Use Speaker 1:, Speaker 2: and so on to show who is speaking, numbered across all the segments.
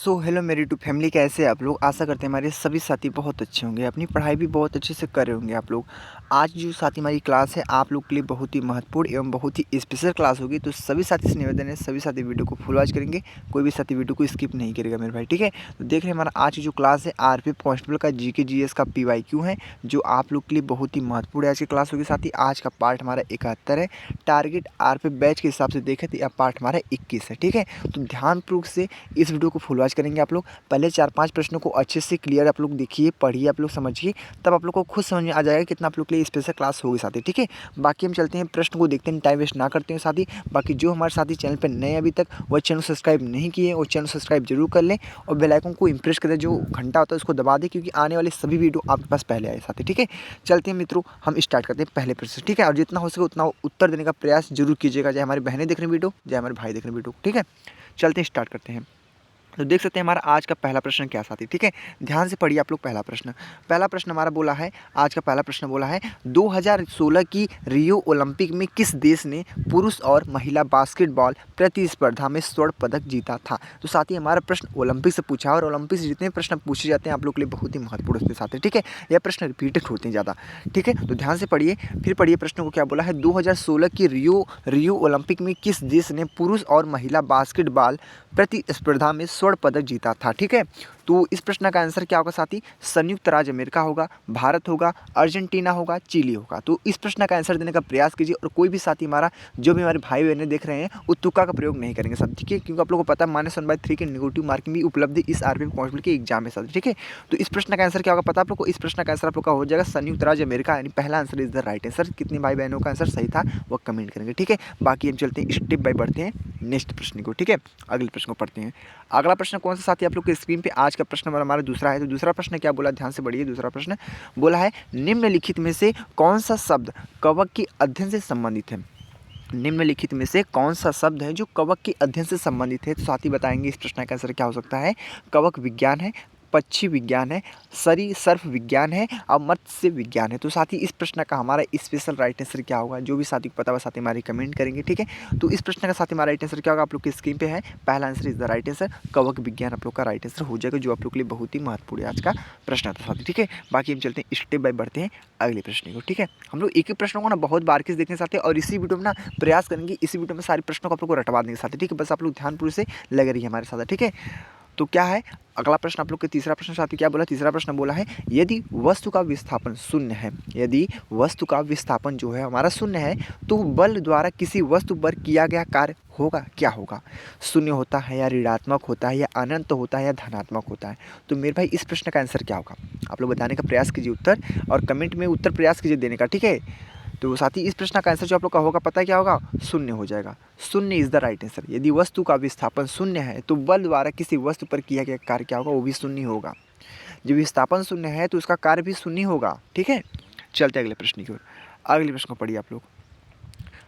Speaker 1: Hello मेरी to family, कैसे हैं आप लोग। आशा करते हैं हमारे सभी साथी बहुत अच्छे होंगे, अपनी पढ़ाई भी बहुत अच्छे से कर रहे होंगे आप लोग। आज जो साथी हमारी क्लास है आप लोग के लिए बहुत ही महत्वपूर्ण एवं बहुत ही स्पेशल क्लास होगी। तो सभी साथी से निवेदन है, सभी साथी वीडियो को फुल वॉच करेंगे, कोई भी साथी वीडियो को स्किप नहीं करेगा मेरे भाई, ठीक है। तो देख रहे हैं हमारा आज की जो क्लास है आरपी कांस्टेबल का जीके जीएस का PYQ है, जो आप लोग के लिए बहुत ही महत्वपूर्ण आज की क्लास होगी साथी। आज का पार्ट हमारा 71 है। टारगेट आरपी बैच के हिसाब से देखें तो यह पार्ट हमारा 21 है, ठीक है। तो ध्यानपूर्वक से इस वीडियो को फुल वॉच करेंगे आप लोग। पहले 4-5 प्रश्नों को अच्छे से क्लियर आप लोग देखिए, पढ़िए, आप लोग समझिए, तब आप लोग को खुद समझ में आ जाएगा कितना आप लोग के लिए स्पेशल क्लास होगी साथी, ठीक है। बाकी हम चलते हैं प्रश्न को देखते हैं, टाइम वेस्ट ना करते हैं साथी। बाकी जो हमारे साथी चैनल पर नए अभी तक वो चैनल सब्सक्राइब नहीं किए, वो चैनल सब्सक्राइब जरूर कर लें और बेल आइकन को इंप्रेस करें, जो घंटा होता है उसको दबा दें, क्योंकि आने वाले सभी वीडियो आपके पास पहले आए साथी, ठीक है। चलते हैं मित्रों, हम स्टार्ट करते हैं पहले प्रश्न, ठीक है। और जितना हो सके उतना उत्तर देने का प्रयास जरूर कीजिएगा, चाहे हमारी बहनें देख रही वीडियो, चाहे हमारे भाई देख रहे वीडियो, ठीक है। चलते हैं, स्टार्ट करते हैं। तो देख सकते हैं हमारा आज का पहला प्रश्न क्या साथी, ठीक है। ध्यान से पढ़िए आप लोग। पहला प्रश्न हमारा बोला है, आज का पहला प्रश्न बोला है 2016 की रियो ओलंपिक में किस देश ने पुरुष और महिला बास्केटबॉल प्रतिस्पर्धा में स्वर्ण पदक जीता था। तो साथी हमारा प्रश्न ओलंपिक से पूछा है, और ओलंपिक से जितने प्रश्न पूछे जाते हैं आप लोग के लिए बहुत ही महत्वपूर्ण होते हैं साथी, ठीक है। यह प्रश्न रिपीटेड होते हैं ज़्यादा, ठीक है। तो ध्यान से पढ़िए, फिर पढ़िए प्रश्न को क्या बोला है। 2016 की रियो ओलंपिक में किस देश ने पुरुष और महिला बास्केटबॉल प्रतिस्पर्धा में स्वर्ण पदक जीता था, ठीक है। तो इस प्रश्न का आंसर क्या होगा साथी। संयुक्त राज्य अमेरिका होगा, भारत होगा, अर्जेंटीना होगा, चिली होगा। तो इस प्रश्न का आंसर देने का प्रयास कीजिए, और कोई भी साथी हमारा जो भी हमारे भाई बहनें देख रहे हैं वो तुक्का का प्रयोग नहीं करेंगे साथी, ठीक है। क्योंकि आप लोगों को पता है -1/3 के नेगेटिव मार्किंग भी उपलब्ध है इस आरपीएफ कांस्टेबल के एग्जाम में साथी, ठीक है। तो इस प्रश्न का आंसर क्या होगा पता है आप लोग को। इस प्रश्न का आंसर आप लोग का हो जाएगा संयुक्त राज्य अमेरिका, यानी पहला answer is the right answer. कितने भाई बहनों का आंसर सही था वो कमेंट करेंगे, ठीक है। बाकी हम चलते हैं स्टेप बाय बढ़ते हैं नेक्स्ट प्रश्न को, ठीक है। अगले प्रश्न को पढ़ते हैं। अगला प्रश्न कौन सा साथी आप लोग के स्क्रीन पे आज का प्रश्न हमारा दूसरा है। तो दूसरा प्रश्न क्या बोला, ध्यान से बढ़िए। दूसरा प्रश्न बोला है निम्नलिखित में से कौन सा शब्द कवक के अध्ययन से संबंधित है। निम्नलिखित में से कौन सा शब्द है जो कवक के अध्ययन से संबंधित है। तो साथी बताएंगे इस प्रश्न का आंसर क्या हो सकता है। कवक विज्ञान है, पक्षी विज्ञान है, सर्प विज्ञान है और मत्स्य विज्ञान है। तो साथी इस प्रश्न का हमारा स्पेशल राइट आंसर क्या होगा, जो भी साथी को पता हुआ साथी हमारे कमेंट करेंगे, ठीक है। तो इस प्रश्न का साथी हमारा राइट आंसर क्या होगा, आप लोग की स्क्रीन पे है। पहला answer is the right answer, कवक विज्ञान आप लोग का राइट आंसर हो जाएगा, जो आप लोग के लिए बहुत ही महत्वपूर्ण आज का प्रश्न था साथी, ठीक है। बाकी हम चलते हैं स्टेप बाय बढ़ते हैं अगले प्रश्न को, ठीक है। हम लोग एक ही प्रश्न को ना बहुत बारीकी से देखने साथी, और इसी वीडियो में ना प्रयास करेंगे इसी वीडियो में सारे प्रश्नों को आप लोग को रटवा देंगे साथी, ठीक है। बस आप लोग ध्यानपूर्वक से लगे रहिए हमारे साथ, ठीक है। तो क्या है अगला प्रश्न आप लोग के तीसरा प्रश्न साथी क्या बोला। तीसरा प्रश्न बोला है यदि वस्तु का विस्थापन शून्य है, यदि वस्तु का विस्थापन जो है हमारा शून्य है, तो बल द्वारा किसी वस्तु पर किया गया कार्य होगा, क्या होगा। शून्य होता है या ऋणात्मक होता है या अनंत होता है या धनात्मक होता है। तो मेरे भाई इस प्रश्न का आंसर क्या होगा, आप लोग बताने का प्रयास कीजिए उत्तर, और कमेंट में उत्तर प्रयास कीजिए देने का, ठीक है। तो साथी इस प्रश्न का आंसर जो आप लोग का होगा पता है क्या होगा, शून्य हो जाएगा। शून्य इज द राइट आंसर। यदि वस्तु का विस्थापन शून्य है तो बल द्वारा किसी वस्तु पर किया गया कार्य क्या होगा, वो भी शून्य होगा। जब विस्थापन शून्य है तो उसका कार्य भी शून्य होगा, ठीक है। चलते अगले प्रश्न की ओर। अगले प्रश्न को पढ़िए आप लोग।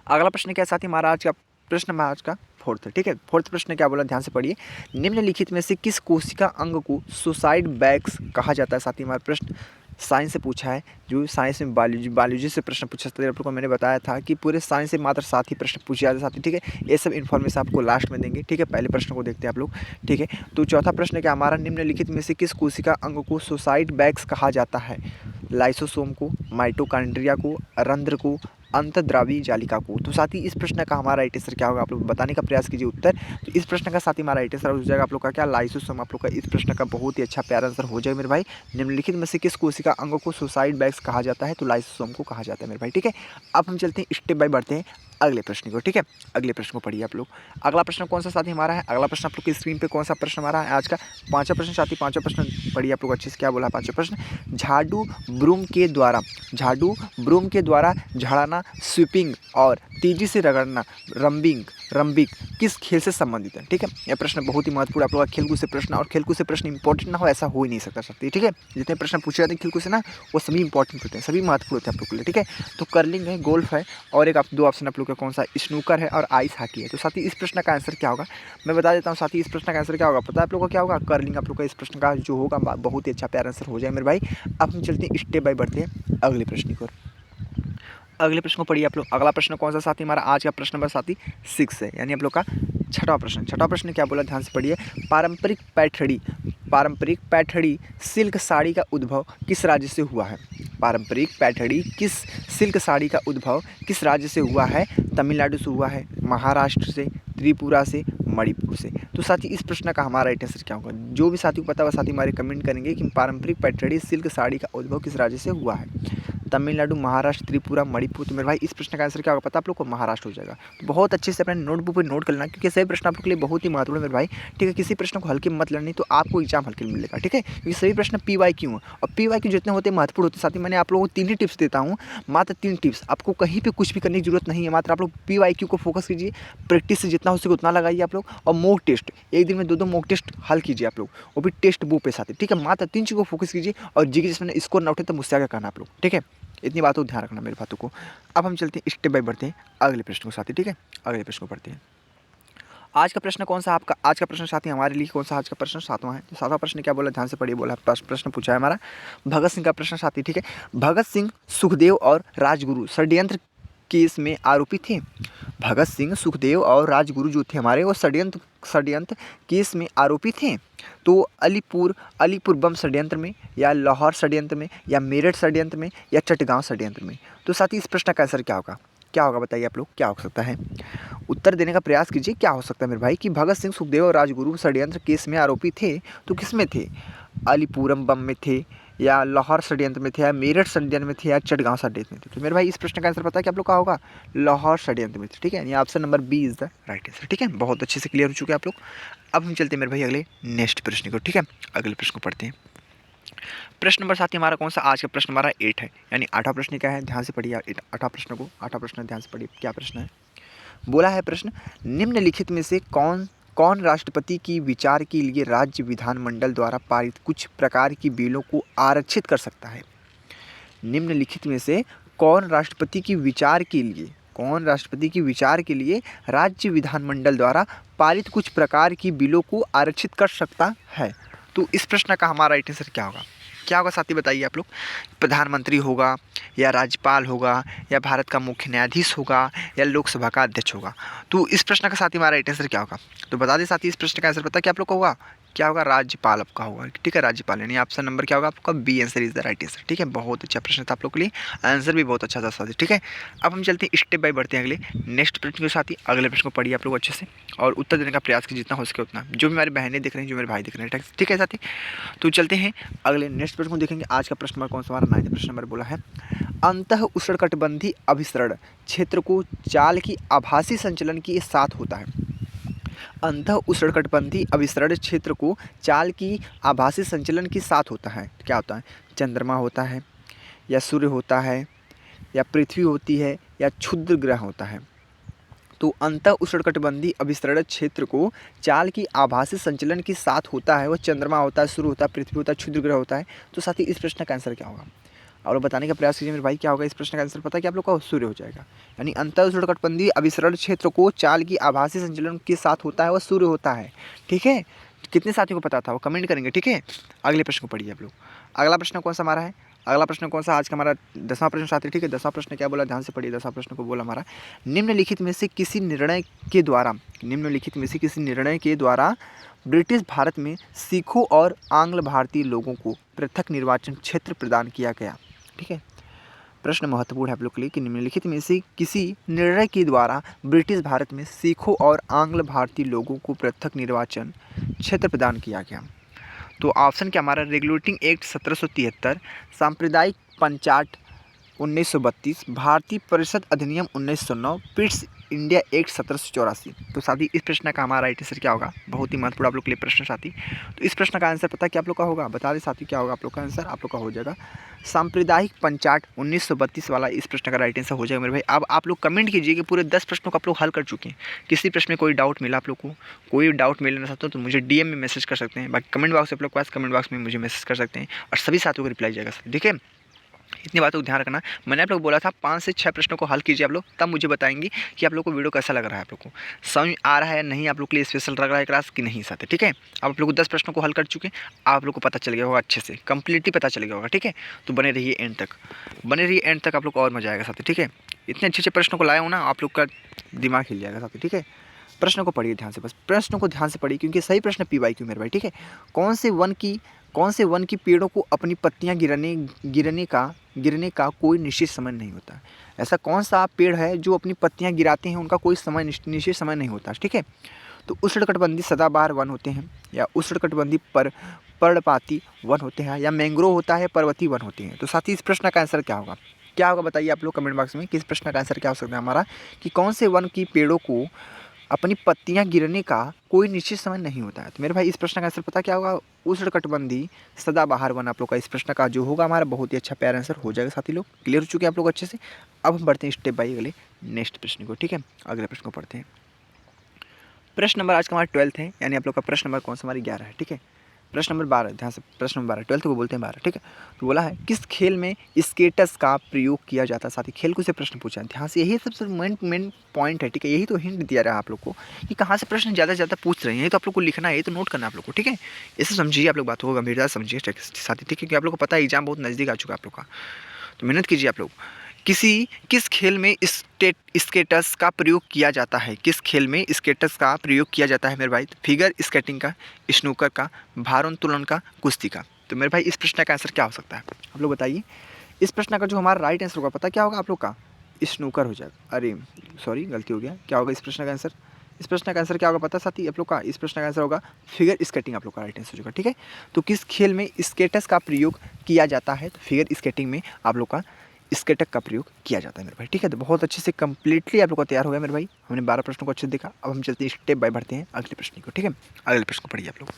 Speaker 1: अगला प्रश्न क्या साथी हमारा आज का प्रश्न में आज का फोर्थ है, ठीक है। फोर्थ प्रश्न क्या बोला, ध्यान से पढ़िए। निम्नलिखित में से किस कोशिका अंग को सुसाइड बैग्स कहा जाता है। साथी हमारा प्रश्न साइंस से पूछा है, जो साइंस में बायोलॉजी से प्रश्न पूछा था। आप लोग को मैंने बताया था कि पूरे साइंस से मात्र 7 ही प्रश्न पूछे जाते साथी, ठीक है। ये सब इन्फॉर्मेशन आपको लास्ट में देंगे, ठीक है। पहले प्रश्न को देखते हैं आप लोग, ठीक है। तो चौथा प्रश्न क्या हमारा, निम्नलिखित में से किस कोशिका अंग को सुसाइड बैग्स कहा जाता है। लाइसोसोम को, माइटोकॉन्ड्रिया को, रंध्र को, अंतर्द्रावी जालिका को। तो साथ ही इस प्रश्न का हमारा राइट आंसर क्या होगा, आप लोग बताने का प्रयास कीजिए उत्तर। तो इस प्रश्न का साथ ही हमारा राइट आंसर हो जाएगा आप लोग का क्या, लाइसोसोम। आप लोग का इस प्रश्न का बहुत ही अच्छा प्यारा आंसर हो जाएगा मेरे भाई। निम्नलिखित में से किस कोशिका अंगों को सुसाइड बैग्स कहा जाता है, तो लाइसोसोम को कहा जाता है मेरे भाई, ठीक है। अब हम चलते हैं स्टेप बाय बढ़ते हैं अगले प्रश्न को, ठीक है। अगले प्रश्न को पढ़िए आप लोग। अगला प्रश्न कौन सा साथी हमारा है, अगला प्रश्न आप लोग की स्क्रीन पे कौन सा प्रश्न हमारा है आज का, पांचवा प्रश्न साथी। पांचवा प्रश्न पढ़िए आप लोग अच्छे से, क्या बोला पांचवा प्रश्न। झाड़ू ब्रूम के द्वारा झाड़ना, स्वीपिंग और तेजी से रगड़ना, रंबिंग किस खेल से संबंधित है, ठीक है। यह प्रश्न बहुत ही महत्वपूर्ण आप लोग का खेलकूद से प्रश्न, और खेलकूद से प्रश्न इंपॉर्टेंट ना हो ऐसा हो ही नहीं सकता साथी, ठीक है। जितने प्रश्न पूछे जाते हैं खेलकूद से ना, वो सभी इंपॉर्टेंट होते हैं, सभी महत्वपूर्ण होते हैं आप लोग के लिए, ठीक है। तो कर्लिंग है, गोल्फ है, और एक दो ऑप्शन आप लोग का कौन सा, स्नूकर है और आइस हॉकी है। तो साथी इस प्रश्न का आंसर क्या होगा, मैं बता देता हूँ साथी। इस प्रश्न का आंसर क्या होगा पता है आप लोग को, क्या होगा, कर्लिंग। आप लोग का इस प्रश्न का जो होगा बहुत ही अच्छा प्यारा आंसर हो जाए मेरे भाई। अब हम चलते हैं स्टेप बाय बढ़ते हैं अगले प्रश्न की ओर। अगले प्रश्न को पढ़िए आप लोग। अगला प्रश्न कौन सा साथी हमारा आज का प्रश्न नंबर साथी 6 है, यानी आप लोग का छठा प्रश्न क्या बोला, ध्यान से पढ़िए। पारंपरिक पैठणी सिल्क साड़ी का उद्भव किस राज्य से हुआ है? पारंपरिक पैठणी सिल्क साड़ी का उद्भव किस राज्य से हुआ है? तमिलनाडु से हुआ है, महाराष्ट्र से, त्रिपुरा से, मणिपुर से। तो साथी इस प्रश्न का हमारा राइट आंसर क्या होगा? जो भी साथी को पता है वह साथी हमारे कमेंट करेंगे कि पारंपरिक पैठणी सिल्क साड़ी का उद्भव किस राज्य से हुआ है? तमिलनाडु, महाराष्ट्र, त्रिपुरा, मणिपुर। तो मेरे भाई इस प्रश्न का आंसर क्या होगा पता आप लोग को? महाराष्ट्र हो जाएगा। तो बहुत अच्छे से अपने नोटबुक पर नोट कर लेना, क्योंकि सभी प्रश्न आप लोग के लिए बहुत ही महत्वपूर्ण है मेरे भाई। ठीक है, किसी प्रश्न को हल्के मत लेना, नहीं तो आपको एग्जाम हल्के में मिलेगा। ठीक है, क्योंकि सभी प्रश्न PYQ हैं और PYQ जितने होते हैं महत्वपूर्ण होते हैं। साथ ही मैंने आप लोगों को 3 ही टिप्स देता हूँ, मात्र 3 टिप्स। आपको कहीं पे कुछ भी करने की जरूरत नहीं है, मात्र आप लोग PYQ को फोकस कीजिए, प्रैक्टिस से जितना हो सके उतना लगाइए आप लोग, और मॉक टेस्ट एक दिन में 2-2 मॉक टेस्ट हल कीजिए आप लोग, वो भी टेस्ट बुक पे साथ ही। ठीक है, मात्र 3 चीज़ को फोकस कीजिए, और जी के जिसमें स्कोर ना उठे तो मुझसे आगे कहना आप लोग। ठीक है, इतनी बातों को ध्यान रखना मेरी बातों को। अब हम चलते हैं स्टेप बाय बढ़ते हैं अगले प्रश्न को साथी। ठीक है, अगले प्रश्न को पढ़ते हैं। आज का प्रश्न कौन सा आपका? आज का प्रश्न साथी हमारे लिए कौन सा आज का प्रश्न? 7वां है। तो 7वां प्रश्न क्या बोला, ध्यान से पढ़िए। बोला प्रश्न पूछा है हमारा भगत सिंह का प्रश्न साथी। ठीक है, भगत सिंह, सुखदेव और राजगुरु षड्यंत्र केस में आरोपी थे। भगत सिंह, सुखदेव और राजगुरु जो थे हमारे, वो षड्यंत्र केस में आरोपी थे। तो अलीपुर बम षड्यंत्र में, या लाहौर षड्यंत्र में, या मेरठ षड्यंत्र में, या चटगांव षड्यंत्र में। तो साथ ही इस प्रश्न का आंसर क्या होगा? क्या होगा बताइए आप लोग, क्या हो सकता है? उत्तर देने का प्रयास कीजिए। क्या हो सकता है मेरे भाई कि भगत सिंह, सुखदेव और राजगुरु षड्यंत्र केस में आरोपी थे, तो किस में थे? अलीपुरम बम में थे, या लाहौर षड्यंत्र में थे, या मेरठ षड्यंत्र में थे, या चटगांव षड्यंत्र में थे। तो मेरे भाई इस प्रश्न का आंसर पता है कि आप लोग का होगा? लाहौर षड्यंत्र में थे। ठीक है, यानी option number B is the right answer. ठीक है, बहुत अच्छे से क्लियर हो चुके हैं आप लोग। अब हम चलते हैं मेरे भाई अगले नेक्स्ट प्रश्न को। ठीक है, अगले प्रश्न को पढ़ते हैं। प्रश्न नंबर साथी हमारा कौन सा? आज का प्रश्न हमारा 8 है, यानी 8वां प्रश्न क्या है? ध्यान से पढ़िए 8वां प्रश्न को। 8वां प्रश्न ध्यान से पढ़िए, क्या प्रश्न है? बोला है प्रश्न, निम्नलिखित में से कौन राष्ट्रपति की विचार के लिए राज्य विधानमंडल द्वारा पारित कुछ प्रकार की बिलों को आरक्षित कर सकता है? निम्नलिखित में से कौन राष्ट्रपति की विचार के लिए राज्य विधानमंडल द्वारा पारित कुछ प्रकार की बिलों को आरक्षित कर सकता है? तो इस प्रश्न का हमारा राइट आंसर क्या होगा? क्या होगा साथी बताइए आप लोग? प्रधानमंत्री होगा, या राज्यपाल होगा, या भारत का मुख्य न्यायाधीश होगा, या लोकसभा का अध्यक्ष होगा? तो इस प्रश्न का साथी हमारा राइट आंसर क्या होगा? तो बता दें साथी, इस प्रश्न का आंसर पता क्या आप लोग को होगा? क्या होगा? राज्यपाल आपका होगा। ठीक है, राज्यपाल, यानी ऑप्शन नंबर क्या होगा आपका? B answer is the right answer. ठीक है, बहुत अच्छा प्रश्न था आप लोग के लिए, आंसर भी बहुत अच्छा था साथी। ठीक है, अब हम चलते हैं स्टेप बाय बढ़ते हैं अगले नेक्स्ट प्रश्न के साथी। अगले प्रश्न को पढ़िए आप लोग अच्छे से, और उत्तर देने का प्रयास कीजिए जितना हो सके उतना, जो भी हमारी बहनें देख रही हैं, जो मेरे भाई देख रहे हैं। ठीक है साथी, तो चलते हैं अगले नेक्स्ट प्रश्न को देखेंगे। आज का प्रश्न नंबर कौन सा? हमारा 9वां प्रश्न नंबर बोला है, अंतः उष्णकटिबंधीय अभिसरण क्षेत्र को चाल की आभासी संचलन के साथ होता है। अंतः उष्णकटिबंधीय अभिसरण क्षेत्र को चाल की आभासी संचलन के साथ होता है। क्या होता है? चंद्रमा होता है, या सूर्य होता है, या पृथ्वी होती है, या क्षुद्र ग्रह होता है। तो अंतः उष्णकटिबंधीय अभिसरण क्षेत्र को चाल की आभासी संचलन के साथ होता है, वह चंद्रमा होता है, सूर्य होता है, पृथ्वी होता है, क्षुद्र ग्रह होता है। तो साथ ही इस प्रश्न का आंसर क्या होगा? और बताने का प्रयास कीजिए मेरे भाई, क्या होगा इस प्रश्न का आंसर? पता है कि आप लोग का? सूर्य हो जाएगा। यानी अंतः उष्णकटिबंधीय अभिसरण क्षेत्र को चाल की आभासी संचलन के साथ होता है, वह सूर्य होता है। ठीक है, कितने साथियों को पता था वो कमेंट करेंगे। ठीक है, अगले प्रश्न को पढ़िए आप लोग। अगला प्रश्न कौन सा हमारा है? अगला प्रश्न कौन सा? आज का हमारा 10वां प्रश्न साथी। ठीक है, 10वां प्रश्न क्या बोला? ध्यान से पढ़िए। 10वां प्रश्न को बोला हमारा, निम्नलिखित में से किसी निर्णय के द्वारा ब्रिटिश भारत में सिखों और आंग्ल भारतीय लोगों को पृथक निर्वाचन क्षेत्र प्रदान किया गया। ठीक है, प्रश्न महत्वपूर्ण है आप लोग के लिए कि निम्नलिखित में से किसी निर्णय के द्वारा ब्रिटिश भारत में सिखों और आंग्ल भारतीय लोगों को पृथक निर्वाचन क्षेत्र प्रदान किया गया। तो ऑप्शन क्या हमारा? रेगुलेटिंग एक्ट 1773, सांप्रदायिक पंचायत 1932, भारतीय परिषद अधिनियम 1909, पिट्स इंडिया एक्ट 1784। तो साथी इस प्रश्न का हमारा राइट आंसर क्या होगा? बहुत ही महत्वपूर्ण आप लोग के लिए प्रश्न साथी। तो इस प्रश्न का आंसर पता क्या आप लोग का होगा? बता दें साथी, क्या होगा आप लोग का आंसर? आप लोग का हो जाएगा सांप्रदायिक पंचायत 1932 वाला इस प्रश्न का राइट आंसर हो जाएगा मेरे भाई। अब आप लोग कमेंट कीजिए कि पूरे 10 प्रश्नों को आप लोग हल कर चुके हैं। किसी प्रश्न में कोई डाउट मिला आप लोग को, कोई डाउट मिलना चाहते हो तो मुझे DM में मैसेज कर सकते हैं। बाकी कमेंट बॉक्स आप लोग के पास, कमेंट बॉक्स में मुझे मैसेज कर सकते हैं, और सभी साथियों को रिप्लाई जाएगा। ठीक है, इतनी बातों को ध्यान रखना। मैंने आप लोग बोला था 5 से 6 प्रश्नों को हल कीजिए आप लोग, तब मुझे बताएंगे कि आप लोग को वीडियो कैसा लग रहा है, आप लोग को समझ आ रहा है या नहीं, आप लोग के लिए स्पेशल लग रहा है क्लास कि नहीं साथ। ठीक है, अब आप लोग को 10 प्रश्नों को हल कर चुके हैं, आप लोग को पता चल गया होगा अच्छे से, कंप्लीटली पता चल गया होगा। ठीक है, तो बने रहिए एंड तक, आप लोग को और मजा आएगा साथ। ठीक है, इतने अच्छे प्रश्नों को लाए हो ना, आप लोग का दिमाग हिल जाएगा साथ। ठीक है, प्रश्न को पढ़िए ध्यान से, बस प्रश्न को ध्यान से पढ़िए क्योंकि सही प्रश्न PYQ मेरे भाई, ठीक है। कौन से वन की पेड़ों को अपनी पत्तियां गिरने का कोई निश्चित समय नहीं होता? ऐसा कौन सा पेड़ है जो अपनी पत्तियां गिराते हैं, उनका कोई समय निश्चित समय नहीं होता, ठीक है। तो उष्णकटिबंधीय सदाबहार वन होते हैं, या उष्णकटिबंधीय पर्णपाती वन होते हैं, या मैंग्रोव होता है, पर्वतीय वन होते हैं। तो साथ ही इस प्रश्न का आंसर क्या होगा? क्या होगा बताइए आप लोग कमेंट बॉक्स में कि इस प्रश्न का आंसर क्या हो सकता है हमारा, कि कौन से वन की पेड़ों को अपनी पत्तियां गिरने का कोई निश्चित समय नहीं होता है। तो मेरे भाई इस प्रश्न का आंसर पता क्या होगा? उष्णकटिबंधीय सदाबहार वन आप लोग का इस प्रश्न का जो होगा हमारा बहुत ही अच्छा प्यारा आंसर हो जाएगा। साथी लोग क्लियर हो चुके हैं आप लोग अच्छे से। अब हम बढ़ते हैं स्टेप बाय अगले नेक्स्ट प्रश्न को, ठीक है। अगले प्रश्न को पढ़ते हैं। प्रश्न नंबर आज का हमारा 12th है, यानी आप लोग का प्रश्न नंबर कौन सा? हमारी 11 है, ठीक है। प्रश्न नंबर 12 ध्यान से, प्रश्न नंबर 12 12th को बोलते हैं 12, ठीक है। तो बोला है किस खेल में स्केटस का प्रयोग किया जाता है? साथ ही खेल को से प्रश्न पूछा है ध्यान से, यही सबसे मेन पॉइंट है, ठीक है। यही तो हिंट दिया रहा है आप लोग को कि कहाँ से प्रश्न ज़्यादा से ज़्यादा पूछ रहे हैं। ये तो आप लोग को लिखना है, ये तो नोट करना है आप लोग को, ठीक है। इसे समझिए आप लोग, बातों को गंभीरता से समझिए साथ ही, ठीक है। कि आप लोग को पता है एग्जाम बहुत नज़दीक आ चुका है आप लोग का, तो मेहनत कीजिए आप लोग। किस खेल में स्केटस का प्रयोग किया जाता है? किस खेल में स्केटस का प्रयोग किया जाता है मेरे भाई? तो फिगर स्केटिंग का, स्नूकर का, भारोत्तोलन का, कुश्ती का। तो मेरे भाई इस प्रश्न का आंसर क्या हो सकता है? आप लोग बताइए। इस प्रश्न का जो हमारा राइट आंसर होगा पता क्या होगा आप लोग का? स्नूकर हो जाएगा। अरे सॉरी गलती हो गया, क्या होगा इस प्रश्न का आंसर? इस प्रश्न का आंसर क्या होगा पता साथी आप लोग का? इस प्रश्न का आंसर होगा फिगर स्केटिंग, आप लोग का राइट आंसर होगा, ठीक है। तो किस खेल में स्केटस का प्रयोग किया जाता है? तो फिगर स्केटिंग में आप लोग का स्केटक का प्रयोग किया जाता है मेरे भाई, ठीक है। तो बहुत अच्छे से कंप्लीटली आप लोग का तैयार हो गया मेरे भाई। हमने 12 प्रश्नों को अच्छे से देखा। अब हम चलते हैं स्टेप बाय बढ़ते हैं अगले प्रश्न को, ठीक है। अगले प्रश्न को पढ़िए आप लोग।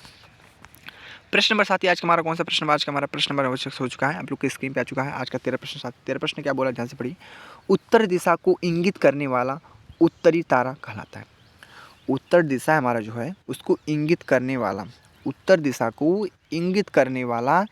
Speaker 1: प्रश्न नंबर 7 आज का हमारा कौन सा प्रश्न? आज का हमारा प्रश्न नंबर हो चुका है, आप लोग के स्क्रीन पे आ चुका है आज का 13 प्रश्न। 13 प्रश्न क्या बोला ध्यान से पढ़िए। उत्तर दिशा को इंगित करने वाला उत्तरी तारा कहलाता है। उत्तर दिशा हमारा जो है उसको इंगित करने वाला, उत्तर दिशा को इंगित करने वाला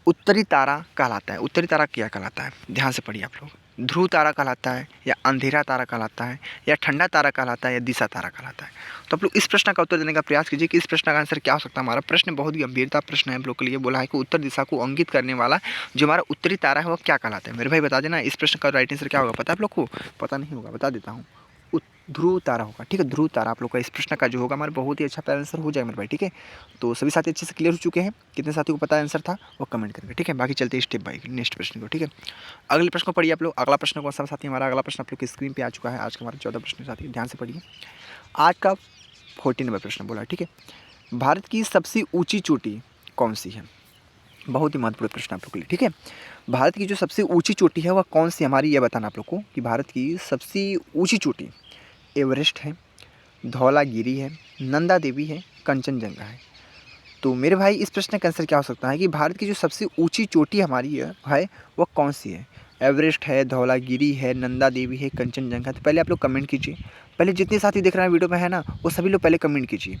Speaker 1: उत्तरी तारा कहलाता है। उत्तरी तारा क्या कहलाता है? ध्यान से पढ़िए आप लोग। ध्रुव तारा कहलाता है, या अंधेरा तारा कहलाता है, या ठंडा तारा कहलाता है, या दिशा तारा कहलाता है? तो आप लोग इस प्रश्न का उत्तर देने का प्रयास कीजिए कि इस प्रश्न का आंसर क्या हो सकता है हमारा। प्रश्न बहुत गंभीरता प्रश्न है हम लोग के लिए। बोला है कि उत्तर दिशा को इंगित करने वाला जो हमारा उत्तरी तारा है वो क्या कहलाता है? मेरे भाई बता देना। इस प्रश्न का राइट आंसर क्या होगा पता है आप लोग को? पता नहीं होगा, बता देता हूँ, ध्रुव तारा होगा, ठीक है। ध्रुव तारा आप लोग का इस प्रश्न का जो होगा हमारा बहुत ही अच्छा आंसर हो जाएगा मेरे भाई, ठीक है। तो सभी साथी अच्छे से क्लियर हो चुके हैं? कितने साथियों को पता आंसर था वो कमेंट करेंगे, ठीक है। बाकी चलते हैं स्टेप बाय नेक्स्ट प्रश्न को, ठीक है। अगले प्रश्न को पढ़िए आप लोग। अगला प्रश्न कौन सा साथी? हमारा अगला प्रश्न आप लोग की स्क्रीन पे आ चुका है। आज का हमारा 14 प्रश्न साथी ध्यान से पढ़िए। आज का 14 नंबर प्रश्न बोला, ठीक है। भारत की सबसे ऊँची चोटी कौन सी है? बहुत ही महत्वपूर्ण प्रश्न आप लोग के लिए, ठीक है। भारत की जो सबसे ऊँची चोटी है वह कौन सी हमारी, ये बताना आप लोग को कि भारत की सबसे ऊँची चोटी एवरेस्ट है, धौलागिरी है, नंदा देवी है, कंचनजंगा है। तो मेरे भाई इस प्रश्न का आंसर क्या हो सकता है कि भारत की जो सबसे ऊंची चोटी हमारी है वह कौन सी है? एवरेस्ट है, धौलागिरी है, नंदा देवी है, कंचनजंगा। तो पहले आप लोग कमेंट कीजिए। पहले जितने साथी देख रहे हैं वीडियो में है ना, वो सभी लोग पहले कमेंट कीजिए।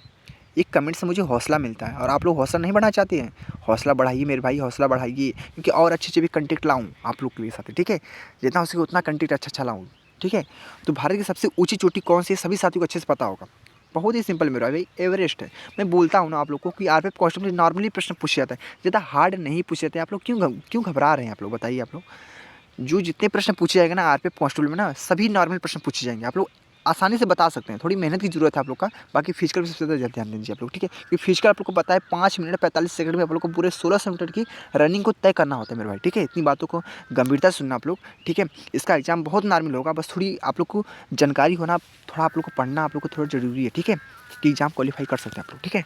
Speaker 1: एक कमेंट से मुझे हौसला मिलता है, और आप लोग हौसला नहीं बढ़ाना चाहते हैं? हौसला बढ़ाइए मेरे भाई, हौसला बढ़ाइए, क्योंकि और अच्छे अच्छे भी कंटेंट लाऊँ आप लोग के लिए साथी, ठीक है। जितना हो सके उतना कंटेंट अच्छा लाऊँ, ठीक है। तो भारत की सबसे ऊंची चोटी कौन सी है? सभी साथियों को अच्छे से पता होगा। बहुत ही सिंपल मेरा भाई, एवरेस्ट है। मैं बोलता हूँ ना आप लोग को कि आरपीएफ कांस्टेबल में नॉर्मली प्रश्न पूछे जाता है, ज़्यादा हार्ड नहीं पूछे जाते हैं। आप लोग क्यों घबरा रहे हैं? आप लोग बताइए। आप लोग जो जितने प्रश्न पूछे जाएंगे ना आरपीएफ कांस्टेबल में ना, सभी नॉर्मल प्रश्न पूछे जाएंगे। आप लोग आसानी से बता सकते हैं, थोड़ी मेहनत की जरूरत है आप लोग का। बाकी फिजिकल पे सबसे ज़्यादा ध्यान दीजिए आप लोग, ठीक है। क्योंकि फिजिकल आप लोग को पता है 5 मिनट 45 सेकंड में आप लोग को पूरे 1600 मीटर की रनिंग को तय करना होता है मेरे भाई, ठीक है। इतनी बातों को गंभीरता से सुनना आप लोग, ठीक है। इसका एग्जाम बहुत नॉर्मल होगा, बस थोड़ी आप लोग को जानकारी होना, थोड़ा आप लोग को पढ़ना आप लोग को थोड़ा जरूरी है, ठीक है, कि एग्जाम क्वालिफाई कर सकते हैं आप लोग, ठीक है।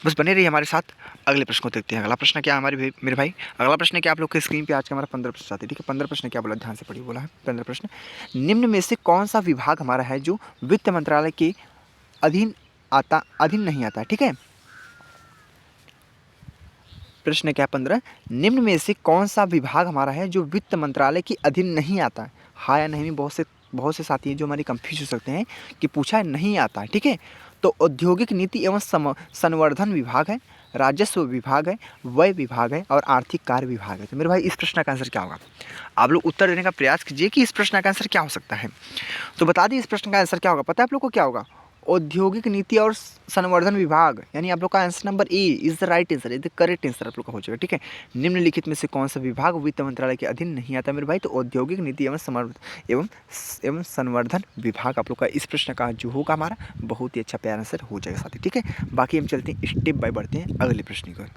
Speaker 1: बस बने रहिए हमारे साथ। अगले प्रश्न को देखते हैं। अगला प्रश्न क्या हमारे मेरे भाई? अगला प्रश्न क्या आप लोग के स्क्रीन पे आज का हमारा 15 प्रश्न आते हैं, ठीक है। 15 प्रश्न क्या बोला ध्यान से पढ़िए। बोला है 15 प्रश्न, निम्न में से कौन सा विभाग हमारा है जो वित्त मंत्रालय के अधीन नहीं आता है, ठीक है। प्रश्न क्या 15, निम्न में से कौन सा विभाग हमारा है जो वित्त मंत्रालय के अधीन नहीं आता है? हाँ या नहीं में बहुत से साथी हैं जो हमारे कंफ्यूज हो सकते हैं कि पूछा नहीं आता है, ठीक है। तो औद्योगिक नीति एवं संवर्धन विभाग है, राजस्व विभाग है, व्यय विभाग है, और आर्थिक कार्य विभाग है। तो मेरे भाई इस प्रश्न का आंसर क्या होगा? आप लोग उत्तर देने का प्रयास कीजिए कि इस प्रश्न का आंसर क्या हो सकता है। तो बता दें इस प्रश्न का आंसर क्या होगा। पता है आप लोग को क्या होगा? औद्योगिक नीति और संवर्धन विभाग, यानी आप लोग का answer number A is the right answer, is the correct answer आप लोग का हो जाएगा। ठीक है, निम्नलिखित में से कौन सा विभाग वित्त मंत्रालय के अधीन नहीं आता मेरे भाई? तो औद्योगिक नीति एवं संवर्धन विभाग आप लोग का इस प्रश्न का जो होगा हमारा बहुत ही अच्छा प्यारा आंसर हो जाएगा साथी। ठीक है, बाकी हम चलते हैं स्टेप बाय बढ़ते हैं अगले प्रश्न की ओर।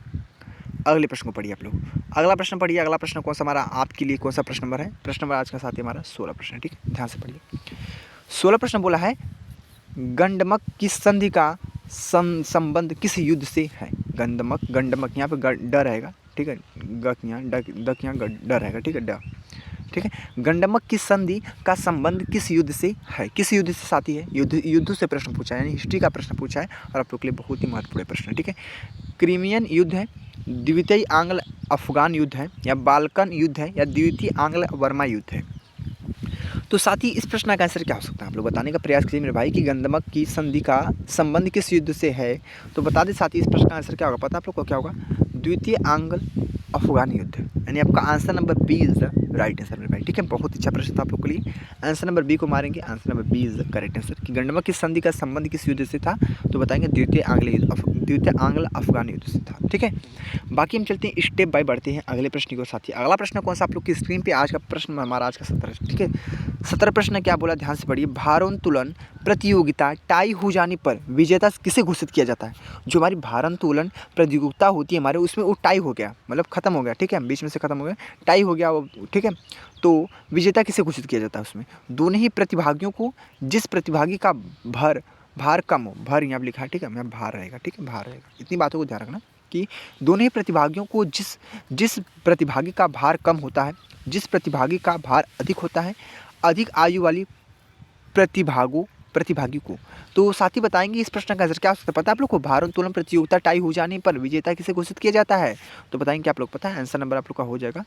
Speaker 1: अगले प्रश्न को पढ़िए आप लोग। अगला प्रश्न पढ़िए। अगला प्रश्न कौन सा हमारा आपके लिए कौन सा प्रश्न नंबर है? प्रश्न नंबर आज का साथी हमारा 16 प्रश्न है। ठीक है, ध्यान से पढ़िए। 16 प्रश्न बोला है गंडमक की संधि का संबंध किस युद्ध से है? गंडमक यहाँ पे ड रहेगा। ठीक है, ग यहाँ ड यहाँ ड रहेगा। ठीक है, ड। ठीक है, गंडमक की संधि का संबंध किस युद्ध से है? किस युद्ध से साथी है? युद्ध से प्रश्न पूछा है, यानी हिस्ट्री का प्रश्न पूछा है और आप लोग के लिए बहुत ही महत्वपूर्ण प्रश्न है। ठीक है, क्रीमियन युद्ध है, द्वितीय आंग्ल अफगान युद्ध है, या बाल्कन युद्ध है, या द्वितीय आंग्ल बर्मा युद्ध है? तो साथ ही इस प्रश्न का आंसर क्या हो सकता है? आप लोग बताने का प्रयास कीजिए मेरे भाई कि गंडमक की संधि का संबंध किस युद्ध से है। तो बता दें साथ ही इस प्रश्न का आंसर क्या होगा? पता है आप लोग को क्या होगा? द्वितीय आंग्ल अफगान युद्ध, यानी आपका answer number B is the right answer मेरे भाई। ठीक है, बहुत अच्छा प्रश्न था आप लोग के लिए। आंसर नंबर बी को मारेंगे, answer number B is the correct answer कि गंडमक की संधि का संबंध किस युद्ध से था? तो बताएंगे द्वितीय आंग्ल अफगान युद्ध से था। ठीक है, बाकी हम चलते हैं स्टेप बाय बढ़ते हैं अगले प्रश्न की ओर साथी। अगला प्रश्न कौन सा आप लोग की स्क्रीन पे आज का प्रश्न हमारा आज का 17। ठीक है, 17 प्रश्न क्या बोला? ध्यान से पढ़िए। भारोत्तोलन प्रतियोगिता टाई हो जाने पर विजेता किसे घोषित किया जाता है? जो हमारी भारोत्तोलन प्रतियोगिता होती है हमारे, उसमें वो टाई हो गया, मतलब खत्म हो गया। ठीक है, बीच में से खत्म हो गया, टाई हो गया वो। ठीक है, तो विजेता किसे घोषित किया जाता है? उसमें दोनों ही प्रतिभागियों को, जिस प्रतिभागी का भार कम हो, भार यहाँ लिखा है। ठीक है, मैं भार रहेगा। ठीक है, भार रहेगा। इतनी बातों को ध्यान रखना कि दोनों ही प्रतिभागियों को जिस प्रतिभागी का भार कम होता है, जिस प्रतिभागी का भार अधिक होता है, अधिक आयु वाली प्रतिभागी को। तो साथी बताएंगे इस प्रश्न का आंसर क्या हो सकता है? पता है आप लोग को? भारोत्तोलन प्रतियोगिता टाई हो जाने पर विजेता किसे घोषित किया जाता है? तो बताएंगे आप लोग? पता है आंसर नंबर आप लोग का हो जाएगा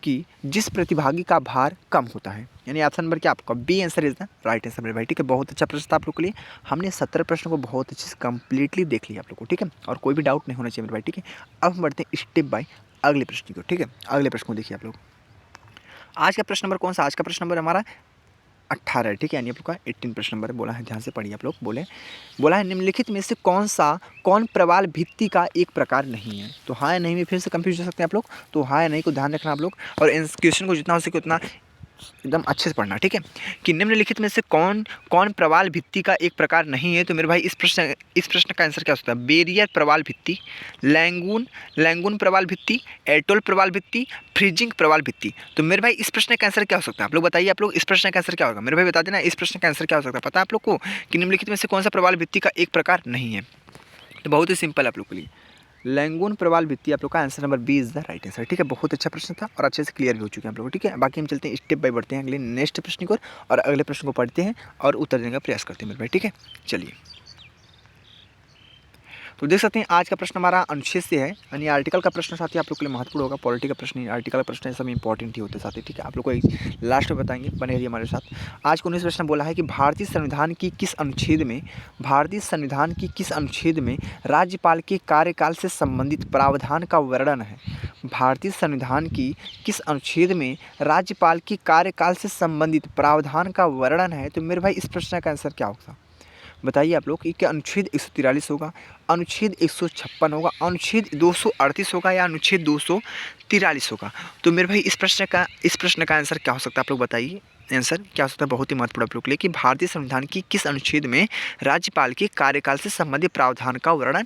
Speaker 1: कि जिस प्रतिभागी का भार कम होता है, यानी ऑप्शन नंबर क्या आपका? B answer is the right answer मेरे भाई। ठीक है, बहुत अच्छा प्रश्न था आप लोग के लिए। हमने 17 प्रश्नों को बहुत अच्छे से कंप्लीटली देख लिया आप लोग को। ठीक है, और कोई भी डाउट नहीं होना चाहिए मेरे भाई। ठीक है, अब हम बढ़ते हैं स्टेप बाय अगले प्रश्न को। ठीक है, अगले प्रश्न को देखिए आप लोग। आज का प्रश्न नंबर कौन सा? आज का प्रश्न नंबर हमारा 18 है। ठीक है, यानी आप लोग का 18 प्रश्न नंबर बोला है। ध्यान से पढ़िए आप लोग। बोला है निम्नलिखित में से कौन प्रवाल भित्ति का एक प्रकार नहीं है? तो हाँ या नहीं में फिर से कंफ्यूज हो सकते हैं आप लोग। तो हाँ या नहीं को ध्यान रखना आप लोग, और इस क्वेश्चन को जितना हो सके उतना एकदम अच्छे से पढ़ना। ठीक है, कि निम्नलिखित में से कौन प्रवाल भित्ति का एक प्रकार नहीं है? तो मेरे भाई इस प्रश्न का आंसर क्या हो सकता है? बेरियर प्रवाल भित्ति, लैंगून प्रवाल भित्ति, एटोल प्रवाल भित्ति, फ्रीजिंग प्रवाल भित्ति। तो मेरे भाई इस प्रश्न का आंसर क्या हो सकता है? आप लोग बताइए। आप लोग इस प्रश्न का आंसर क्या होगा? मेरे भाई बता देना इस प्रश्न का आंसर क्या हो सकता है? पता है आप लोग को कि निम्नलिखित में से कौन सा प्रवाल भित्ति का एक प्रकार नहीं है? तो बहुत ही सिंपल है आप लोग के लिए, लैंगून प्रवाल भित्ति आप लोग का answer number B is the right answer. ठीक है, बहुत अच्छा प्रश्न था और अच्छे से क्लियर भी हो चुके हैं आप लोग। ठीक है, बाकी हम चलते हैं स्टेप बाय बढ़ते हैं अगले नेक्स्ट प्रश्न को, और अगले प्रश्न को पढ़ते हैं और उत्तर देने का प्रयास करते हैं मेरे भाई। ठीक है, चलिए। तो देख सकते हैं आज का प्रश्न हमारा अनुच्छेद से है, यानी आर्टिकल का प्रश्न साथी आप लोग के लिए महत्वपूर्ण होगा। पॉलिटी का प्रश्न, आर्टिकल का प्रश्न सब इंपॉर्टेंट ही होते साथी। ठीक है, आप लोग को लास्ट में बताएंगे, बने रहिए हमारे साथ। आज को 19 प्रश्न बोला है कि भारतीय संविधान की किस अनुच्छेद में राज्यपाल के कार्यकाल से संबंधित प्रावधान का वर्णन है? भारतीय संविधान की किस अनुच्छेद में राज्यपाल के कार्यकाल से संबंधित प्रावधान का वर्णन है? तो मेरे भाई इस प्रश्न का आंसर क्या होगा? बताइए आप लोग कि क्या अनुच्छेद 143 होगा, अनुच्छेद 156 होगा, अनुच्छेद 238 होगा, या अनुच्छेद 243 होगा? तो मेरे भाई इस प्रश्न का आंसर क्या हो सकता है? आप लोग बताइए आंसर क्या हो सकता है? बहुत ही महत्वपूर्ण आप लोग के लिए कि भारतीय संविधान की किस अनुच्छेद में राज्यपाल के कार्यकाल से संबंधित प्रावधान का वर्णन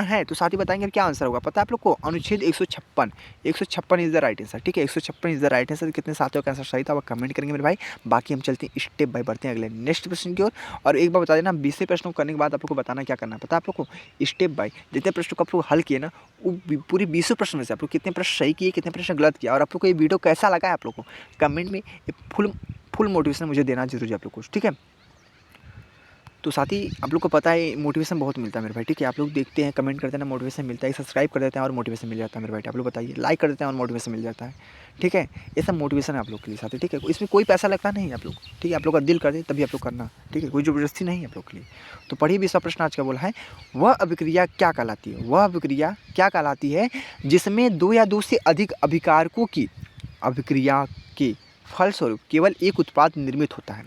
Speaker 1: है। तो साथ ही बताएंगे क्या आंसर होगा? पता है आप लोग को? अनुच्छेद 156 इज द राइट आंसर। ठीक है, 156 इज द राइट आंसर। कितने साथियों का आंसर सही था वो कमेंट करेंगे मेरे भाई। बाकी हम चलते हैं स्टेप बाय बढ़ते हैं अगले नेक्स्ट प्रश्न की ओर। और एक बार बता देना, 20 प्रश्नों को करने के बाद आप लोग को बताना क्या करना है। पता है आप लोग को? स्टेप बाय जितने प्रश्नों को आप लोग हल किए ना, वो पूरी 20 प्रश्न में से आप लोग कितने प्रश्न सही किए, कितने प्रश्न गलत किया, और आप लोग को ये वीडियो कैसा लगा है आप लोग को कमेंट में फुल मोटिवेशन मुझे देना जरूरी है आप लोग को। ठीक है, तो साथ ही आप लोग को पता है मोटिवेशन बहुत मिलता है मेरे भाई। ठीक है, आप लोग देखते हैं, कमेंट करते हैं ना, मोटिवेशन मिलता है। सब्सक्राइब कर देते हैं और मोटिवेशन मिल जाता है मेरे भाई। आप लोग बताइए, लाइक कर देते हैं और मोटिवेशन मिल जाता है। ठीक है, ये सब मोटिवेशन है आप लोग के लिए साथ ही। ठीक है, इसमें कोई पैसा लगता नहीं है आप लोग। ठीक है, आप लोग का दिल कर दे तभी आप लोग करना। ठीक है, कोई ज़बरदस्ती नहीं है आप लोग के लिए। तो पढ़िए 20वां प्रश्न आज का बोला है, वह अभिक्रिया क्या कहलाती है? वह अभिक्रिया क्या कहलाती है जिसमें 2 या 2 से अधिक अभिकारकों की अभिक्रिया के फलस्वरूप केवल एक उत्पाद निर्मित होता है?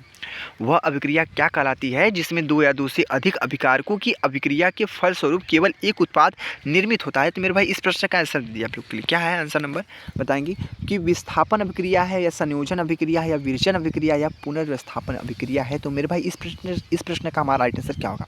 Speaker 1: वह अभिक्रिया क्या कहलाती है जिसमें दो या दो से अधिक अभिकारकों की अभिक्रिया के फलस्वरूप केवल एक उत्पाद निर्मित होता है? तो मेरे भाई इस प्रश्न का आंसर दिया आप लोग के लिए, क्या है आंसर नंबर बताएंगे कि विस्थापन अभिक्रिया है या संयोजन अभिक्रिया है या विरचन अभिक्रिया या पुनर्विस्थापन अभिक्रिया है? तो मेरे भाई इस प्रश्न का हमारा राइट आंसर क्या होगा?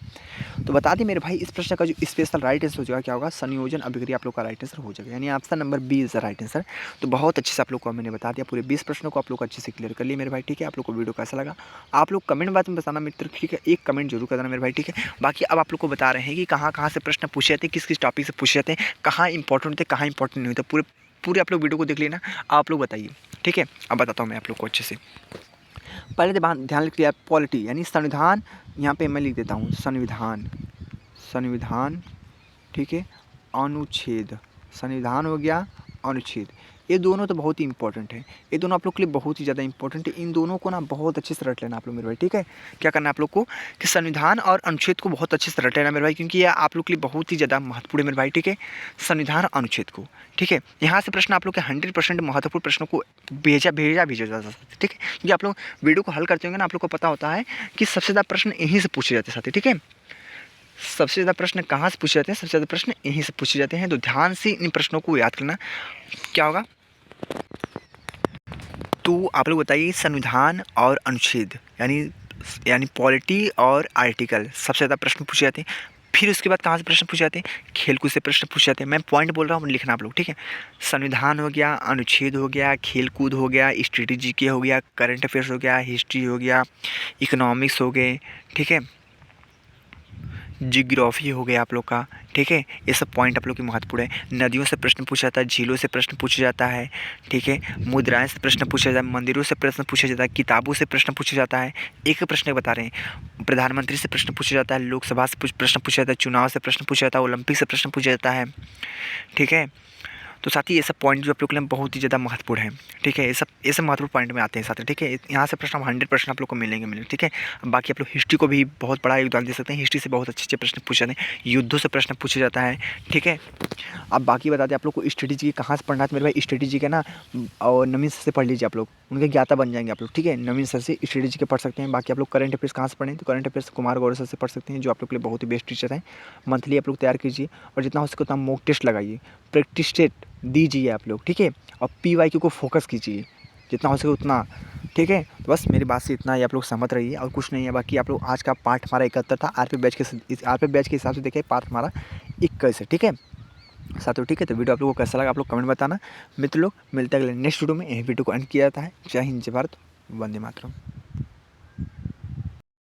Speaker 1: तो बता दें मेरे भाई, इस प्रश्न का जो स्पेशल राइट आंसर हो जाएगा क्या होगा? संयोजन अभिक्रिया आप लोग का राइट आंसर हो जाएगा, यानी option number B is the right answer. तो बहुत अच्छे से आप लोग को मैंने बता दिया, पूरे 20 प्रश्नों को आप लोग अच्छे से क्लियर कर लिए मेरे भाई, ठीक है। आप लोग को वीडियो कैसा लगा आप लोग कमेंट बॉक्स में बताना मित्र, ठीक है। एक कमेंट जरूर कर देना मेरे भाई, ठीक है। बाकी अब आप लोग को बता रहे हैं कि कहाँ कहाँ से प्रश्न पूछे जाते हैं, किस किस टॉपिक से पूछे जाते हैं, कहाँ इंपॉर्टेंट होते हैं, कहाँ इंपॉर्टेंट नहीं होते, पूरे आप लोग वीडियो को देख लेना। आप लोग बताइए, ठीक है। अब बताता हूँ मैं आप लोग को अच्छे से। पहले ध्यान रखिए, पॉलिटी यानी संविधान, यहाँ पे मैं लिख देता हूँ संविधान, ठीक है। अनुच्छेद, संविधान हो गया, अनुच्छेद, ये दोनों तो बहुत ही इंपॉर्टेंट है, ये दोनों आप लोग के लिए बहुत ही ज़्यादा इंपॉर्टेंट है। इन दोनों को ना बहुत अच्छे से रट लेना आप लोग मेरे भाई, ठीक है। क्या करना है आप लोग को कि संविधान और अनुच्छेद को बहुत अच्छे से रट लेना मेरे भाई, क्योंकि ये आप लोग के लिए बहुत ही ज़्यादा महत्वपूर्ण है मेरे भाई, ठीक है। संविधान और अनुच्छेद को, ठीक है। यहाँ से प्रश्न आप लोग के 100% महत्वपूर्ण प्रश्नों को भेजा जा सकता है, ठीक है। क्योंकि आप लोग वीडियो को हल करते होंगे ना, आप लोग को पता होता है कि सबसे ज़्यादा प्रश्न यहीं से पूछे जाते हैं साथी, ठीक है। सबसे ज़्यादा प्रश्न कहाँ से पूछे जाते हैं? सबसे ज़्यादा प्रश्न यहीं से पूछे जाते हैं। तो ध्यान से इन प्रश्नों को याद करना। क्या होगा तो आप लोग बताइए, संविधान और अनुच्छेद यानी पॉलिटी और आर्टिकल सबसे ज़्यादा प्रश्न पूछे जाते हैं। फिर उसके बाद कहाँ से प्रश्न पूछे जाते हैं? खेलकूद से प्रश्न पूछे जाते हैं। मैं पॉइंट बोल रहा हूँ, लिखना आप लोग, ठीक है। संविधान हो गया, अनुच्छेद हो गया, खेलकूद हो गया, स्ट्रेटेजी के हो गया, करंट अफेयर्स हो गया, हिस्ट्री हो गया, इकोनॉमिक्स हो गए, ठीक है, जियोग्राफी हो गया आप लोग का, ठीक है। ये सब पॉइंट आप लोग के महत्वपूर्ण है। नदियों से प्रश्न पूछा जाता है, झीलों से प्रश्न पूछा जाता है, ठीक है। मुद्राएं से प्रश्न पूछा जाता है, मंदिरों से प्रश्न पूछा जाता है, किताबों से प्रश्न पूछा जाता है। एक प्रश्न बता रहे हैं। प्रधानमंत्री से प्रश्न पूछा जाता है, लोकसभा से प्रश्न पूछा जाता है, चुनाव से प्रश्न पूछा जाता है, ओलंपिक से प्रश्न पूछा जाता है, ठीक है। तो साथ ही ये सब पॉइंट जो आप लोग के लिए बहुत ही ज़्यादा महत्वपूर्ण है, ठीक है। ये सब महत्वपूर्ण पॉइंट में आते हैं साथ, ठीक है। यहाँ से प्रश्न 100% आप लोग को मिलेंगे, ठीक है। बाकी आप लोग हिस्ट्री को भी बहुत बड़ा योगदान दे सकते हैं। हिस्ट्री से बहुत अच्छे बहुत प्रश्न पूछे जाते हैं, युद्धों से प्रश्न पूछा जाता है, ठीक है। अब बाकी बता दें आप लोग को स्ट्रेटेजी कहाँ से पढ़ना है। मेरे भाई स्ट्रेटेजी के ना और नवीन सर से पढ़ लीजिए आप लोग, उनके ज्ञाता बन जाएंगे आप लोग, ठीक है। नवीन सर से स्ट्रेटेजी के पढ़ सकते हैं। बाकी आप लोग करंट अफेयर्स कहाँ से पढ़ें? तो current affairs Kumar Gaurav sir से पढ़ सकते हैं, जो आप लोग के लिए बहुत ही बेस्ट टीचर हैं। मंथली आप लोग तैयार कीजिए और जितना हो सके उतना मॉक टेस्ट लगाइए, प्रैक्टिस टेस्ट दीजिए आप लोग, ठीक है। और PYQ को फोकस कीजिए जितना हो सके उतना, ठीक है। तो बस मेरी बात से इतना ही, आप लोग सहमत रहिए और कुछ नहीं है। बाकी आप लोग आज का पार्ट हमारा 71 था। RP बैच के हिसाब से देखें पार्ट हमारा 21 है, ठीक है साथियों, ठीक है। तो वीडियो आप लोगों को कैसा लगा आप लोग कमेंट बताना। मित्र लोग मिलते हैं अगले नेक्स्ट वीडियो में। यही वीडियो को एंड किया जाता है। जय हिंद, जय भारत, वंदे मातरम।